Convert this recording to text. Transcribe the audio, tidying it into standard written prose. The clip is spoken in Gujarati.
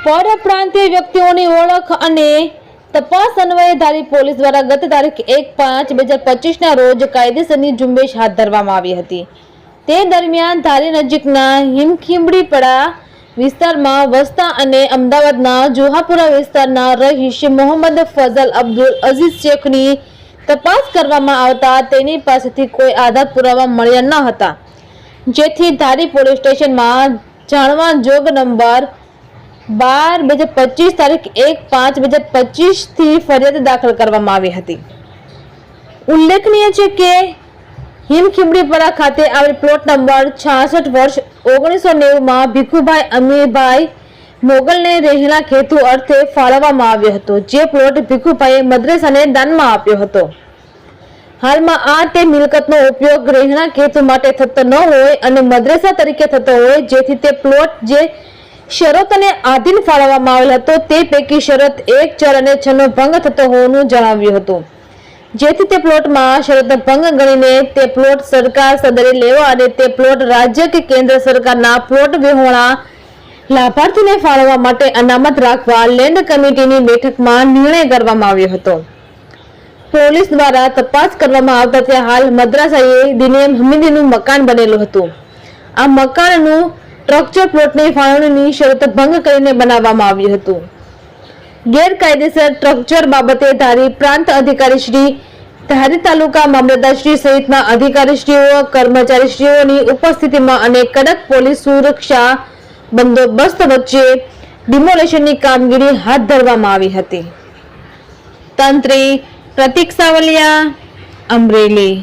પરપ્રાંતીય વ્યક્તિઓની ઓળખ અને તપાસ અન્વયે ધારી પોલીસ દ્વારા ગત તારીખ 1/5/2025 રોજ કાયદેસરની ઝુંબેશ હાથ ધરવામાં આવી હતી। તે દરમિયાન ધારી નજીકના હિમખીમડીપડા વિસ્તારમાં વસતા અને અમદાવાદના જોહાપુરા વિસ્તારના રહીશ મોહમ્મદ ફઝલ અબ્દુલ અઝીઝ શેખની તપાસ કરવામાં આવતા તેની પાસેથી કોઈ આધાર પુરાવા મળ્યા ન હતા, જેથી ધારી પોલીસ સ્ટેશનમાં જાણવા જોગ નંબર 12/2025 તારીખ 1/5/2025 થી ફરિયાદ દાખલ કરવામાં આવી હતી। ઉલ્લેખનીય છે કે હિમખીમડીપરા ખાતે આવેલ પ્લોટ નંબર 66 વર્ષ 1990 માં ભીખુભાઈ અમીરભાઈ મોગલને રહેણાંક હેતુ અર્થે ફાળવવામાં આવ્યો હતો, જે પ્લોટ ભીખુભાઈએ મદ્રેસાને દાનમાં આપ્યો હતો। હાલમાં તે મિલકતનો ઉપયોગ રહેણાંક હેતુ માટે થતો ન હોય અને મદ્રેસા તરીકે થતો હોય, જેથી તે પ્લોટ જે શરતોને આધીન ફાળવવામાં આવેલ હતો તે પૈકી શરત 1, 4 અને 6 નો ભંગ થતો હોવાનું જણાવ્યું હતું, જેથી તે પ્લોટમાં શરતનો ભંગ ગણીને તે પ્લોટ સરકાર સદરે લેવા અને તે પ્લોટ રાજ્ય કે કેન્દ્ર સરકારના પ્લોટ વિહોણા લાભાર્થીને ફાળવવા માટે અનામત રાખવા લેન્ડ કમિટીની બેઠકમાં નિર્ણય કરવામાં આવ્યો હતો। પોલીસ દ્વારા તપાસ કરવામાં આવતા ત્યાં હાલ મદ્રાસાએ દિને હમીદીનું મકાન બનેલું હતું। આ મકાનનું સ્ટ્રક્ચર પ્લોટની ફાળવણીની શરત ભંગ કરીને બનાવવામાં આવ્યું હતું। ગેરકાયદેસર સ્ટ્રક્ચર બાબતે ધારી પ્રાંત અધિકારી શ્રી, ધારી તાલુકા મામલતદાર શ્રી સહિતના અધિકારીશ્રીઓ, કર્મચારીશ્રીઓની ઉપસ્થિતિમાં અને કડક પોલીસ સુરક્ષા બંદોબસ્ત વચ્ચે ડિમોલેશનની કામગીરી હાથ ધરવામાં આવી હતી। તંત્રી પ્રતિક સાવલિયા, અમરેલી।